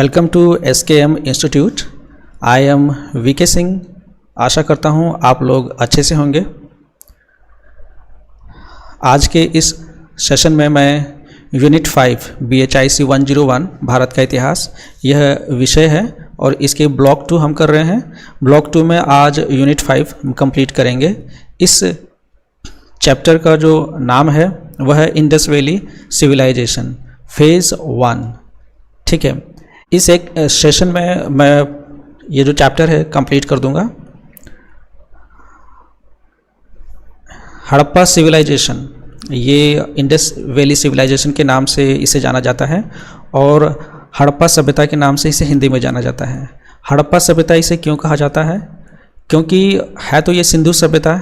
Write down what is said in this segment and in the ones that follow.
Welcome to SKM institute. I am VK Singh. आशा करता हूँ आप लोग अच्छे से होंगे। आज के इस सेशन में मैं यूनिट 5 BHIC 101 भारत का इतिहास यह विषय है और इसके ब्लॉक 2 हम कर रहे हैं। ब्लॉक 2 में आज यूनिट 5 कंप्लीट करेंगे। इस चैप्टर का जो नाम है वह है इंडस वैली सिविलाइजेशन फेज़ 1। ठीक है, इस एक सेशन में मैं ये जो चैप्टर है कंप्लीट कर दूंगा। हड़प्पा सिविलाइजेशन, ये इंडस वैली सिविलाइजेशन के नाम से इसे जाना जाता है और हड़प्पा सभ्यता के नाम से इसे हिंदी में जाना जाता है। हड़प्पा सभ्यता इसे क्यों कहा जाता है? क्योंकि है तो ये सिंधु सभ्यता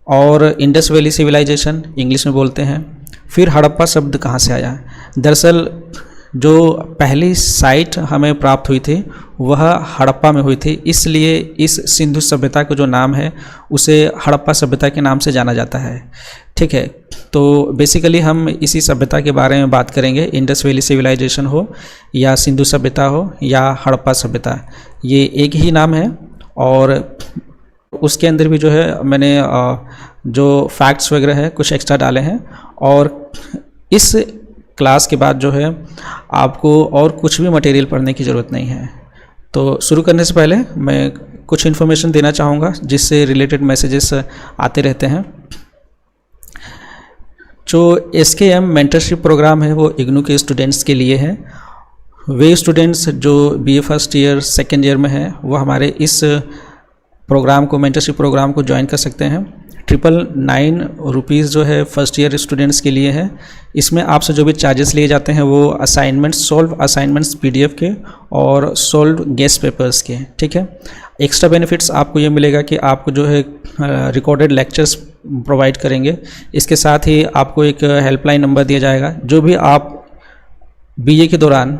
और इंडस वैली सिविलाइजेशन इंग्लिश में बोलते हैं। फिर हड़प्पा शब्द कहाँ से आया? दरअसल जो पहली साइट हमें प्राप्त हुई थी वह हड़प्पा में हुई थी, इसलिए इस सिंधु सभ्यता का जो नाम है उसे हड़प्पा सभ्यता के नाम से जाना जाता है। ठीक है, तो बेसिकली हम इसी सभ्यता के बारे में बात करेंगे। इंडस वैली सिविलाइजेशन हो या सिंधु सभ्यता हो या हड़प्पा सभ्यता, ये एक ही नाम है। और उसके अंदर भी जो है मैंने जो फैक्ट्स वगैरह है कुछ एक्स्ट्रा डाले हैं। और इस क्लास के बाद जो है आपको और कुछ भी मटेरियल पढ़ने की ज़रूरत नहीं है। तो शुरू करने से पहले मैं कुछ इन्फॉर्मेशन देना चाहूँगा जिससे रिलेटेड मैसेजेस आते रहते हैं। जो SKM मेंटरशिप प्रोग्राम है वो इग्नू के स्टूडेंट्स के लिए है। वे स्टूडेंट्स जो BA first year second year में हैं वो हमारे इस प्रोग्राम को, मेंटरशिप प्रोग्राम को ज्वाइन कर सकते हैं। 999 रुपीज़ जो है फर्स्ट ईयर स्टूडेंट्स के लिए है। इसमें आपसे जो भी चार्जेस लिए जाते हैं वो असाइनमेंट्स, सोल्व असाइनमेंट्स PDF के और सोल्व गेस्ट पेपर्स के। ठीक है, एक्स्ट्रा बेनिफिट्स आपको ये मिलेगा कि आपको जो है रिकॉर्डेड लेक्चर्स प्रोवाइड करेंगे। इसके साथ ही आपको एक हेल्पलाइन नंबर दिया जाएगा। जो भी आप BA के दौरान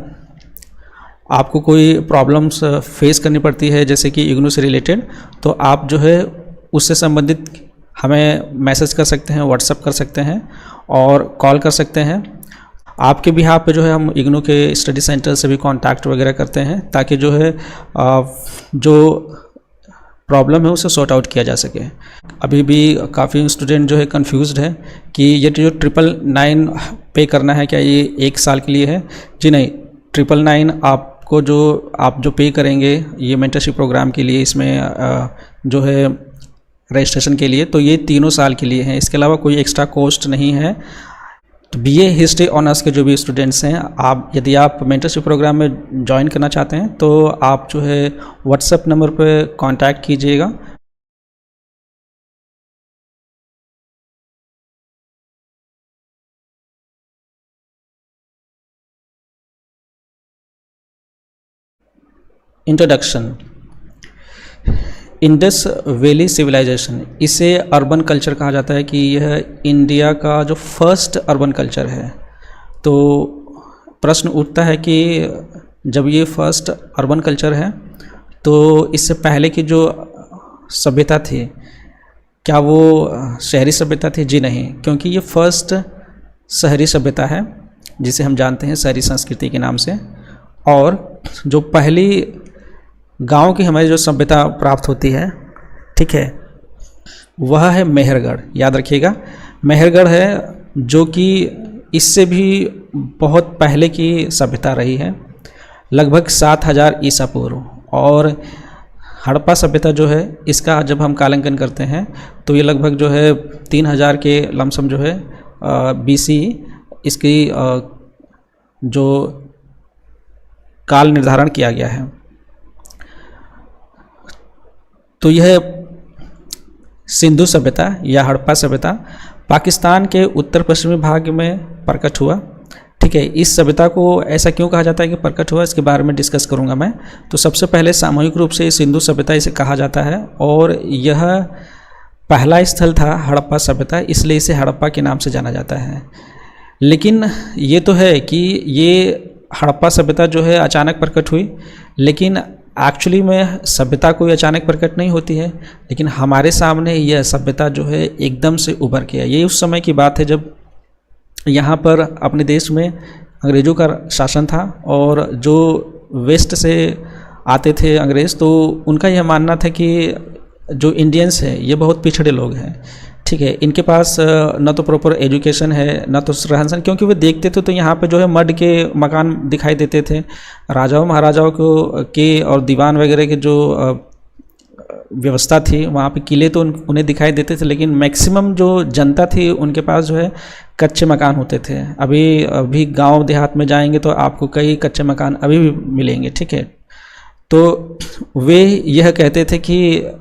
आपको कोई प्रॉब्लम्स फेस करनी पड़ती है जैसे कि इग्नू से रिलेटेड, तो आप जो है उससे संबंधित हमें मैसेज कर सकते हैं, व्हाट्सएप कर सकते हैं और कॉल कर सकते हैं। आपके बिहाफ पे जो है हम इग्नू के स्टडी सेंटर से भी कांटेक्ट वगैरह करते हैं ताकि जो है जो प्रॉब्लम है उसे सॉर्ट आउट किया जा सके। अभी भी काफ़ी स्टूडेंट जो है कंफ्यूज्ड है कि ये जो 999 पे करना है क्या ये 1 साल के लिए है? जी नहीं, 999 आपको आप जो पे करेंगे ये मेंटरशिप प्रोग्राम के लिए, इसमें जो है रजिस्ट्रेशन के लिए, तो ये 3 साल के लिए है। इसके अलावा कोई एक्स्ट्रा कॉस्ट नहीं है। तो BA हिस्ट्री ऑनर्स के जो भी स्टूडेंट्स हैं, यदि आप मेंटरशिप प्रोग्राम में ज्वाइन करना चाहते हैं तो आप जो है व्हाट्सएप नंबर पे कांटेक्ट कीजिएगा। इंट्रोडक्शन। इंडस वैली सिविलाइजेशन, इसे अर्बन कल्चर कहा जाता है कि यह इंडिया का जो फर्स्ट अर्बन कल्चर है। तो प्रश्न उठता है कि जब ये फर्स्ट अर्बन कल्चर है तो इससे पहले की जो सभ्यता थी क्या वो शहरी सभ्यता थी? जी नहीं, क्योंकि ये फर्स्ट शहरी सभ्यता है जिसे हम जानते हैं शहरी संस्कृति के नाम से। और जो पहली गांव की हमारी जो सभ्यता प्राप्त होती है, ठीक है, वह है मेहरगढ़। याद रखिएगा, मेहरगढ़ है जो कि इससे भी बहुत पहले की सभ्यता रही है, लगभग 7000 ईसा पूर्व। और हड़प्पा सभ्यता जो है इसका जब हम कालांकन करते हैं तो ये लगभग जो है 3000 के लमसम जो है BC इसकी जो काल निर्धारण किया गया है। तो यह सिंधु सभ्यता या हड़प्पा सभ्यता पाकिस्तान के उत्तर पश्चिमी भाग में प्रकट हुआ। ठीक है, इस सभ्यता को ऐसा क्यों कहा जाता है कि प्रकट हुआ, इसके बारे में डिस्कस करूंगा मैं। तो सबसे पहले सामूहिक रूप से सिंधु सभ्यता इसे कहा जाता है और यह पहला स्थल था हड़प्पा सभ्यता, इसलिए इसे हड़प्पा के नाम से जाना जाता है। लेकिन ये तो है कि ये हड़प्पा सभ्यता जो है अचानक प्रकट हुई, लेकिन एक्चुअली में सभ्यता कोई अचानक प्रकट नहीं होती है, लेकिन हमारे सामने यह सभ्यता जो है एकदम से उभर के आई। ये उस समय की बात है जब यहाँ पर अपने देश में अंग्रेज़ों का शासन था और जो वेस्ट से आते थे अंग्रेज़, तो उनका यह मानना था कि जो इंडियंस हैं ये बहुत पिछड़े लोग हैं, ठीक है, इनके पास न तो प्रॉपर एजुकेशन है न तो रहन सहन, क्योंकि वे देखते थे तो यहाँ पे जो है मड के मकान दिखाई देते थे। राजाओं महाराजाओं को के और दीवान वगैरह के जो व्यवस्था थी वहाँ पे किले तो उन्हें दिखाई देते थे, लेकिन मैक्सिमम जो जनता थी उनके पास जो है कच्चे मकान होते थे। अभी गांव देहात में जाएंगे तो आपको कई कच्चे मकान अभी भी मिलेंगे, ठीक है। तो वे यह कहते थे कि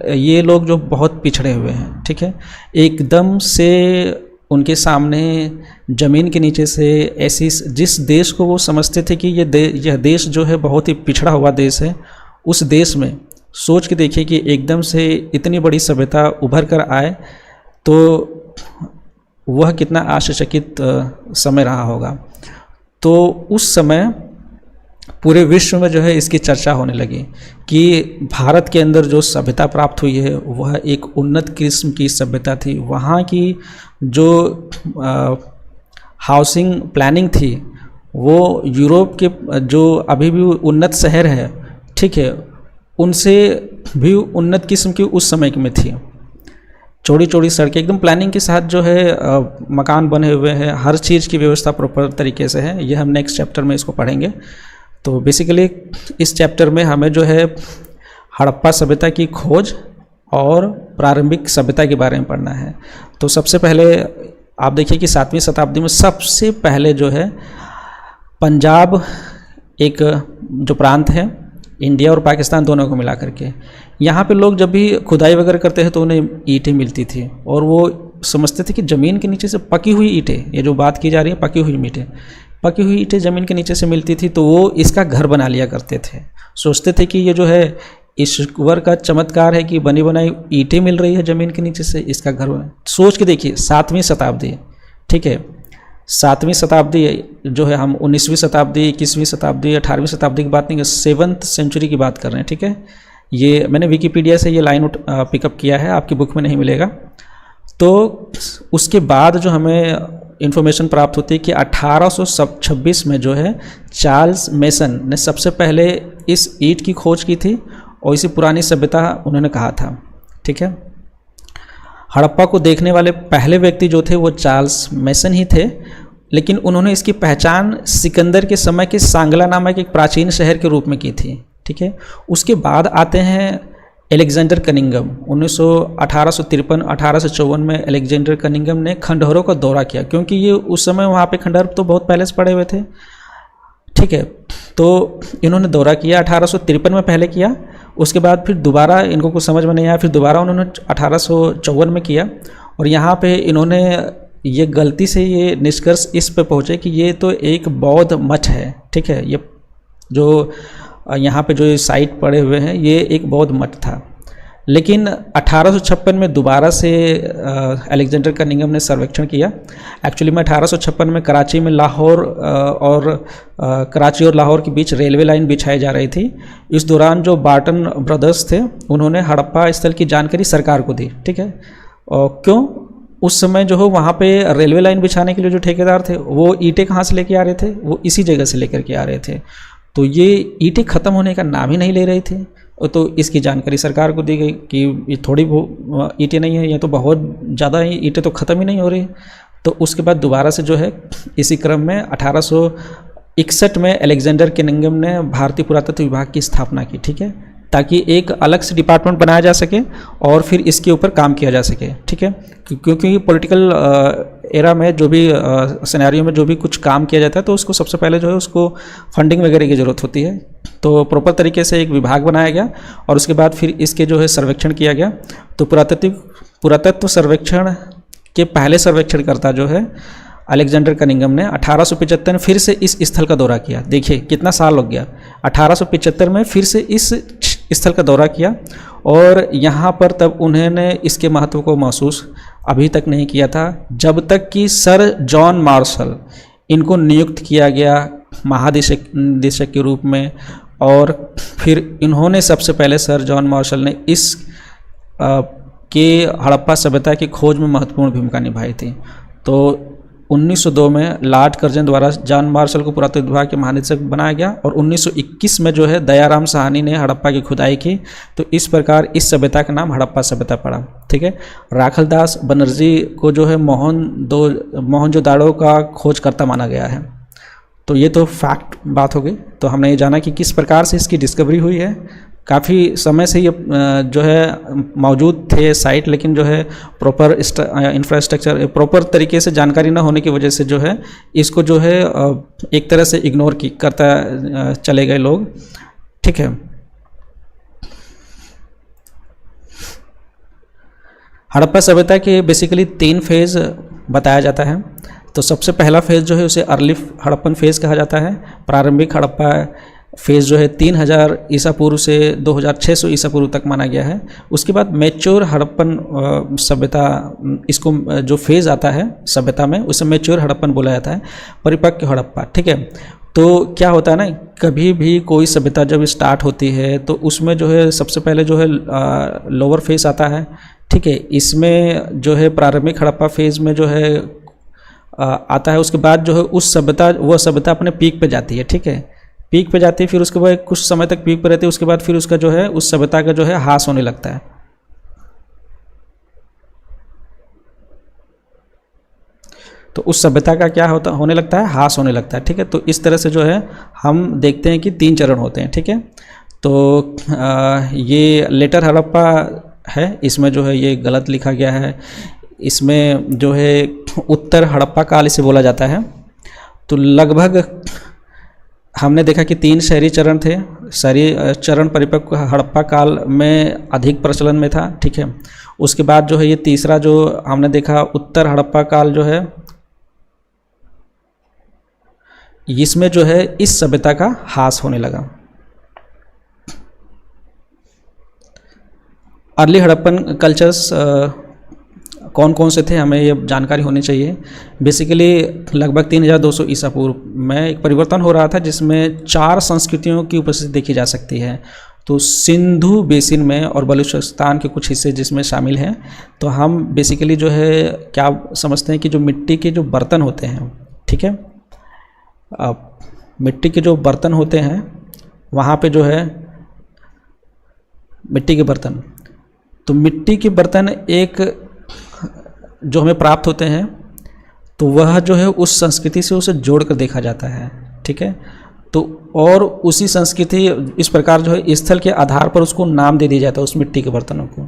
ये लोग जो बहुत पिछड़े हुए हैं, ठीक है, एकदम से उनके सामने ज़मीन के नीचे से ऐसी जिस देश को वो समझते थे कि यह देश जो है बहुत ही पिछड़ा हुआ देश है, उस देश में सोच के देखिए कि एकदम से इतनी बड़ी सभ्यता उभर कर आए, तो वह कितना आश्चर्यचकित समय रहा होगा। तो उस समय पूरे विश्व में जो है इसकी चर्चा होने लगी कि भारत के अंदर जो सभ्यता प्राप्त हुई है वह एक उन्नत किस्म की सभ्यता थी। वहाँ की जो हाउसिंग प्लानिंग थी वो यूरोप के जो अभी भी उन्नत शहर है, ठीक है, उनसे भी उन्नत किस्म की उस समय में थी। चौड़ी चौड़ी सड़कें एकदम प्लानिंग के साथ जो है मकान बने हुए हैं, हर चीज़ की व्यवस्था प्रॉपर तरीके से है। ये हम नेक्स्ट चैप्टर में इसको पढ़ेंगे। तो बेसिकली इस चैप्टर में हमें जो है हड़प्पा सभ्यता की खोज और प्रारंभिक सभ्यता के बारे में पढ़ना है। तो सबसे पहले आप देखिए कि 7वीं शताब्दी में सबसे पहले जो है पंजाब एक जो प्रांत है इंडिया और पाकिस्तान दोनों को मिला करके, यहाँ पे लोग जब भी खुदाई वगैरह करते हैं तो उन्हें ईंटें मिलती थी और वो समझते थे कि ज़मीन के नीचे से पकी हुई ईंटें, ये जो बात की जा रही है पकी हुई ईंटें ज़मीन के नीचे से मिलती थी, तो वो इसका घर बना लिया करते थे। सोचते थे कि ये जो है ईश्वर का चमत्कार है कि बनी बनाई ईंटें मिल रही है ज़मीन के नीचे से, इसका घर बना। सोच के देखिए 7वीं शताब्दी, ठीक है, 7वीं शताब्दी जो है, हम 19वीं शताब्दी, 21वीं शताब्दी, 18वीं शताब्दी की बात नहीं कर, 7th सेंचुरी की बात कर रहे हैं, ठीक है। ये मैंने विकिपीडिया से ये लाइन पिकअप किया है, आपकी बुक में नहीं मिलेगा। तो उसके बाद जो हमें इन्फॉर्मेशन प्राप्त होती है कि 1826 में जो है चार्ल्स मेसन ने सबसे पहले इस ईंट की खोज की थी और इसी पुरानी सभ्यता उन्होंने कहा था, ठीक है। हड़प्पा को देखने वाले पहले व्यक्ति जो थे वो चार्ल्स मेसन ही थे, लेकिन उन्होंने इसकी पहचान सिकंदर के समय के सांगला नामक एक प्राचीन शहर के रूप में की थी, ठीक है। उसके बाद आते हैं एलेक्जेंडर कनिंघम। 1853-1854 में एलेक्जेंडर कनिंघम ने खंडहरों का दौरा किया, क्योंकि ये उस समय वहाँ पे खंडहर तो बहुत पहले से पड़े हुए थे, ठीक है। तो इन्होंने दौरा किया 1853 में पहले किया, उसके बाद फिर दोबारा इनको कुछ समझ में नहीं आया, फिर दोबारा उन्होंने 1854 में किया। और यहाँ पे इन्होंने ये गलती से ये निष्कर्ष इस पे पहुँचे कि ये तो एक बौद्ध मठ है, ठीक है। ये जो यहाँ पे जो साइट पड़े हुए हैं ये एक बौद्ध मठ था। लेकिन 1856 में दोबारा से अलेक्जेंडर कनिंघम ने सर्वेक्षण किया। एक्चुअली में 1856 में कराची में कराची और लाहौर के बीच रेलवे लाइन बिछाई जा रही थी। इस दौरान जो बार्टन ब्रदर्स थे उन्होंने हड़प्पा स्थल की जानकारी सरकार को दी, ठीक है। और क्यों, उस समय जो हो वहाँ पे रेलवे लाइन बिछाने के लिए जो ठेकेदार थे वो ईंटें कहाँ से लेके आ रहे थे, वो इसी जगह से लेकर के आ रहे थे। तो ये ईंटें ख़त्म होने का नाम ही नहीं ले रही थी, तो इसकी जानकारी सरकार को दी गई कि ये थोड़ी ईंटें नहीं है, ये तो बहुत ज़्यादा ही ईंटें तो ख़त्म ही नहीं हो रही। तो उसके बाद दोबारा से जो है इसी क्रम में 1861 में अलेक्जेंडर कनिंघम ने भारतीय पुरातत्व विभाग की स्थापना की, ठीक है, ताकि एक अलग से डिपार्टमेंट बनाया जा सके और फिर इसके ऊपर काम किया जा सके, ठीक है। क्योंकि पॉलिटिकल एरा में जो भी सिनेरियो में जो भी कुछ काम किया जाता है तो उसको सबसे पहले जो है उसको फंडिंग वगैरह की ज़रूरत होती है। तो प्रॉपर तरीके से एक विभाग बनाया गया और उसके बाद फिर इसके जो है सर्वेक्षण किया गया। तो पुरातत्व सर्वेक्षण के पहले सर्वेक्षणकर्ता जो है अलेक्जेंडर कनिंघम ने 1875 में फिर से इस स्थल का दौरा किया। देखिए कितना साल लग गया, 1875 में फिर से इस स्थल का दौरा किया और यहाँ पर तब उन्होंने इसके महत्व को महसूस अभी तक नहीं किया था, जब तक कि सर जॉन मार्शल इनको नियुक्त किया गया महानिदेशक के रूप में। और फिर इन्होंने सबसे पहले सर जॉन मार्शल ने इस के हड़प्पा सभ्यता की खोज में महत्वपूर्ण भूमिका निभाई थी। तो 1902 में लॉर्ड कर्जन द्वारा जॉन मार्शल को पुरातत्व विभाग के महानिदेशक बनाया गया और 1921 में जो है दयाराम साहनी ने हड़प्पा की खुदाई की। तो इस प्रकार इस सभ्यता का नाम हड़प्पा सभ्यता पड़ा। ठीक है, राखलदास बनर्जी को जो है मोहनजोदाड़ो का खोजकर्ता माना गया है। तो ये तो फैक्ट बात हो गई। तो हमने ये जाना कि किस प्रकार से इसकी डिस्कवरी हुई है। काफ़ी समय से ये जो है मौजूद थे साइट, लेकिन जो है प्रॉपर इंफ्रास्ट्रक्चर प्रॉपर तरीके से जानकारी ना होने की वजह से जो है इसको जो है एक तरह से इग्नोर करता चले गए लोग। ठीक है, हड़प्पा सभ्यता के बेसिकली 3 फेज़ बताया जाता है। तो सबसे पहला फेज़ जो है उसे अर्ली हड़प्पन फेज़ कहा जाता है। प्रारंभिक हड़प्पा फेज़ जो है 3000 ईसा पूर्व से 2600 ईसा पूर्व तक माना गया है। उसके बाद मैच्योर हड़प्पन सभ्यता, इसको जो फेज़ आता है सभ्यता में उसे मैच्योर हड़प्पन बोला जाता है, परिपक्व हड़प्पा। ठीक है, तो क्या होता है ना, कभी भी कोई सभ्यता जब स्टार्ट होती है तो उसमें जो है सबसे पहले जो है लोअर फेज़ आता है। ठीक है, इसमें जो है प्रारंभिक हड़प्पा फेज़ में जो है आता है। उसके बाद जो है वह सभ्यता अपने पीक पे जाती है। ठीक है, पीक पे जाती है, फिर उसके बाद कुछ समय तक पीक पे रहती है। उसके बाद फिर उसका जो है उस सभ्यता का जो है ह्रास होने लगता है। तो उस सभ्यता का क्या होने लगता है, ह्रास होने लगता है। ठीक है, तो इस तरह से जो है हम देखते हैं कि 3 चरण होते हैं। ठीक है, तो ये लेटर हड़प्पा है, इसमें जो है ये गलत लिखा गया है। इसमें जो है उत्तर हड़प्पा काल इसे बोला जाता है। तो लगभग हमने देखा कि 3 शहरी चरण थे। शहरी चरण परिपक्व हड़प्पा काल में अधिक प्रचलन में था। ठीक है, उसके बाद जो है ये तीसरा जो हमने देखा उत्तर हड़प्पा काल जो है, इसमें जो है इस सभ्यता का ह्रास होने लगा। अर्ली हड़प्पन कल्चर्स कौन कौन से थे, हमें ये जानकारी होनी चाहिए। बेसिकली लगभग 3200 ईसा पूर्व में एक परिवर्तन हो रहा था जिसमें 4 संस्कृतियों की उपस्थिति देखी जा सकती है। तो सिंधु बेसिन में और बलूचिस्तान के कुछ हिस्से जिसमें शामिल हैं। तो हम बेसिकली जो है क्या समझते हैं कि जो मिट्टी के जो बर्तन होते हैं, ठीक है, मिट्टी के जो बर्तन होते हैं वहाँ पे जो है मिट्टी के बर्तन, तो मिट्टी के बर्तन एक जो हमें प्राप्त होते हैं तो वह जो है उस संस्कृति से उसे जोड़कर देखा जाता है। ठीक है, तो और उसी संस्कृति इस प्रकार जो है स्थल के आधार पर उसको नाम दे दिया जाता है उस मिट्टी के बर्तनों को।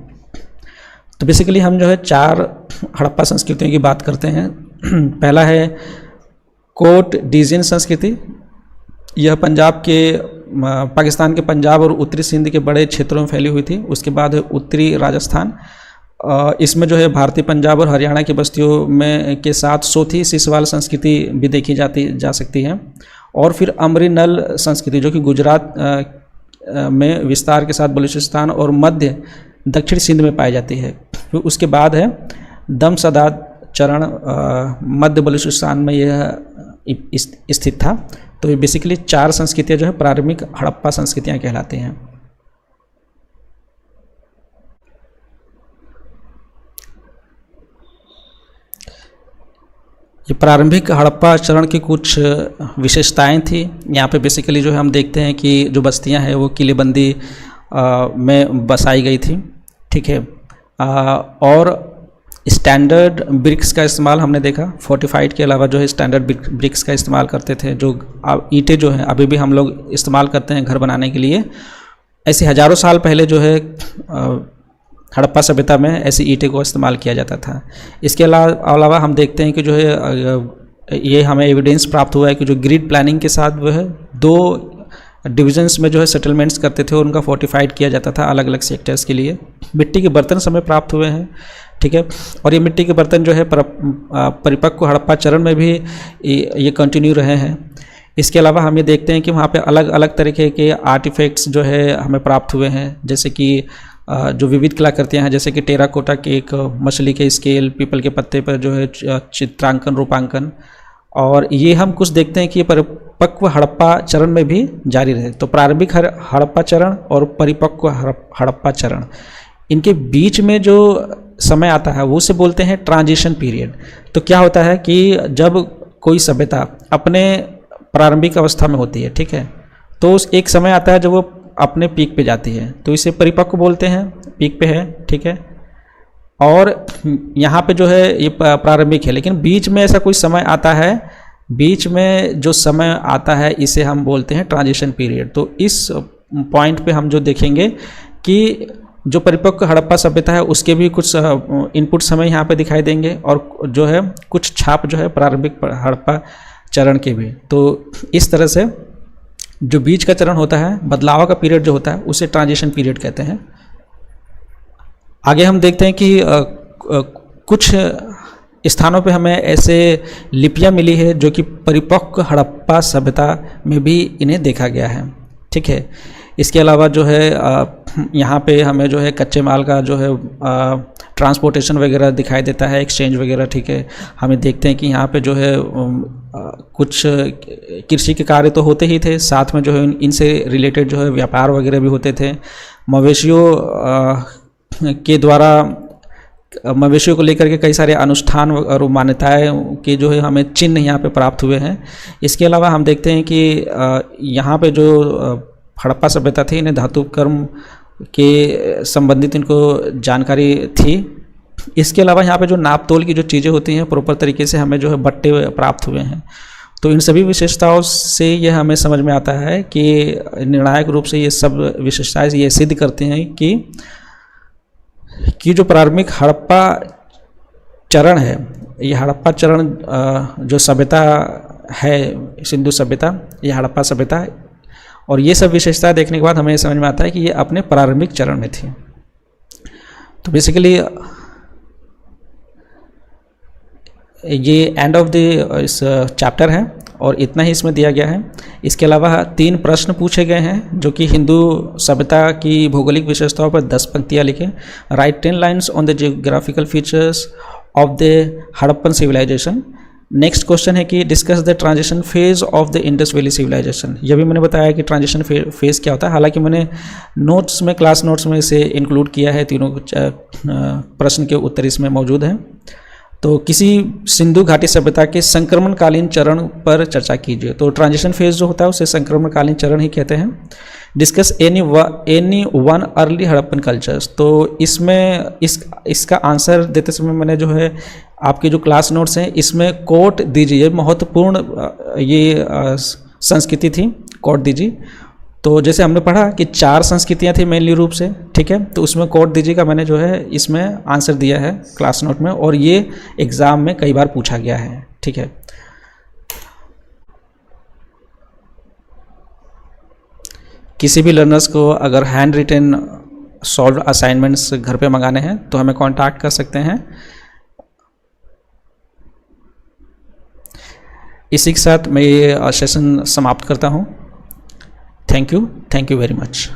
तो बेसिकली हम जो है 4 हड़प्पा संस्कृतियों की बात करते हैं। पहला है कोट डिजिन संस्कृति। यह पंजाब के पाकिस्तान के पंजाब और उत्तरी सिंध के बड़े क्षेत्रों में फैली हुई थी। उसके बाद है उत्तरी राजस्थान। इसमें जो है भारतीय पंजाब और हरियाणा की बस्तियों में के साथ सोथी सिसवाल संस्कृति भी देखी जा सकती है। और फिर अमरी नल संस्कृति जो कि गुजरात में विस्तार के साथ बलूचिस्तान और मध्य दक्षिण सिंध में पाई जाती है। फिर उसके बाद है दमसदाद चरण, मध्य बलूचिस्तान में यह स्थित था। तो ये बेसिकली 4 संस्कृतियाँ जो है प्रारंभिक हड़प्पा संस्कृतियाँ कहलाती हैं। ये प्रारंभिक हड़प्पा चरण की कुछ विशेषताएं थी। यहाँ पे बेसिकली जो है हम देखते हैं कि जो बस्तियां हैं वो किलेबंदी में बसाई गई थी। ठीक है, और स्टैंडर्ड ब्रिक्स का इस्तेमाल हमने देखा। फोर्टिफाइड के अलावा जो है स्टैंडर्ड ब्रिक्स का इस्तेमाल करते थे, जो ईंटें जो हैं अभी भी हम लोग इस्तेमाल करते हैं घर बनाने के लिए। ऐसे हज़ारों साल पहले जो है हड़प्पा सभ्यता में ऐसी ईंटें को इस्तेमाल किया जाता था। इसके अलावा हम देखते हैं कि जो है ये हमें एविडेंस प्राप्त हुआ है कि जो ग्रिड प्लानिंग के साथ वो है 2 डिविजन्स में जो है सेटलमेंट्स करते थे और उनका फोर्टिफाइड किया जाता था अलग अलग सेक्टर्स के लिए। मिट्टी के बर्तन समय प्राप्त हुए हैं। ठीक है, और ये मिट्टी के बर्तन जो है परिपक्व हड़प्पा चरण में भी ये कंटिन्यू रहे हैं। इसके अलावा हम ये देखते हैं कि वहाँ पे अलग अलग तरीके के आर्टिफैक्ट्स जो है हमें प्राप्त हुए हैं, जैसे कि जो विविध कलाकृतियाँ हैं, जैसे कि टेराकोटा केक, मछली के स्केल, पीपल के पत्ते पर जो है चित्रांकन, रूपांकन। और ये हम कुछ देखते हैं कि परिपक्व हड़प्पा चरण में भी जारी रहे। तो प्रारंभिक हड़प्पा चरण और परिपक्व हड़प्पा चरण, इनके बीच में जो समय आता है वो उसे बोलते हैं ट्रांजिशन पीरियड। तो क्या होता है कि जब कोई सभ्यता अपने प्रारंभिक अवस्था में होती है, ठीक है, तो उस एक समय आता है जब वो अपने पीक पे जाती है, तो इसे परिपक्व बोलते हैं, पीक पे है, ठीक है। और यहाँ पे जो है ये प्रारंभिक है, लेकिन बीच में ऐसा कोई समय आता है, बीच में जो समय आता है इसे हम बोलते हैं ट्रांजिशन पीरियड। तो इस पॉइंट पे हम जो देखेंगे कि जो परिपक्व हड़प्पा सभ्यता है उसके भी कुछ इनपुट समय यहाँ पे दिखाई देंगे, और जो है कुछ छाप जो है प्रारंभिक हड़प्पा चरण के भी। तो इस तरह से जो बीच का चरण होता है, बदलाव का पीरियड जो होता है, उसे ट्रांजिशन पीरियड कहते हैं। आगे हम देखते हैं कि कुछ स्थानों पे हमें ऐसे लिपियाँ मिली है जो कि परिपक्व हड़प्पा सभ्यता में भी इन्हें देखा गया है, ठीक है। इसके अलावा जो है यहाँ पे हमें जो है कच्चे माल का जो है ट्रांसपोर्टेशन वगैरह दिखाई देता है, एक्सचेंज वगैरह, ठीक है। हमें देखते हैं कि यहाँ पे जो है कुछ कृषि के कार्य तो होते ही थे, साथ में जो है इनसे रिलेटेड जो है व्यापार वगैरह भी होते थे। मवेशियों के द्वारा, मवेशियों को लेकर के कई सारे अनुष्ठान और मान्यताएं के जो है हमें चिन्ह यहाँ पे प्राप्त हुए हैं। इसके अलावा हम देखते हैं कि यहाँ पे जो हड़प्पा सभ्यता थी, इन्हें धातु कर्म के संबंधित इनको जानकारी थी। इसके अलावा यहाँ पे जो नाप तोल की जो चीज़ें होती हैं प्रॉपर तरीके से हमें जो है बट्टे प्राप्त हुए हैं। तो इन सभी विशेषताओं से यह हमें समझ में आता है कि निर्णायक रूप से ये सब विशेषताएं ये सिद्ध करती हैं कि जो प्रारंभिक हड़प्पा चरण है, ये हड़प्पा चरण जो सभ्यता है, सिंधु सभ्यता, ये हड़प्पा सभ्यता है, और ये सब विशेषताएं देखने के बाद हमें समझ में आता है कि ये अपने प्रारंभिक चरण में थी। तो बेसिकली ये एंड ऑफ द इस चैप्टर है और इतना ही इसमें दिया गया है। इसके अलावा 3 प्रश्न पूछे गए हैं जो कि हिंदू सभ्यता की भौगोलिक विशेषताओं पर 10 पंक्तियाँ लिखें। Write 10 lines on the geographical features of the Harappan civilisation. Next question है कि discuss the transition phase of the Indus valley civilisation. यह भी मैंने बताया कि ट्रांजिशन फेज क्या होता है, हालांकि मैंने नोट्स में, क्लास नोट्स में इसे इंक्लूड किया है। तीनों प्रश्न के उत्तर इसमें मौजूद हैं। तो किसी सिंधु घाटी सभ्यता के संक्रमणकालीन चरण पर चर्चा कीजिए। तो ट्रांजिशन फेज जो होता है उसे संक्रमणकालीन चरण ही कहते हैं। Discuss any one early Harappan cultures. तो इसमें इसका आंसर देते समय मैंने जो है आपके जो क्लास नोट्स हैं इसमें कोट दीजिए, महत्वपूर्ण ये संस्कृति थी, कोट दीजिए। तो जैसे हमने पढ़ा कि 4 संस्कृतियां थी मेनली रूप से, ठीक है, तो उसमें कोट दीजिए का मैंने जो है इसमें आंसर दिया है क्लास नोट में, और ये एग्ज़ाम में कई बार पूछा गया है, ठीक है। किसी भी लर्नर्स को अगर हैंड रिटन सॉल्व असाइनमेंट्स घर पे मंगाने हैं तो हमें कांटेक्ट कर सकते हैं। इसी के साथ मैं ये सेशन समाप्त करता हूँ। Thank you very much.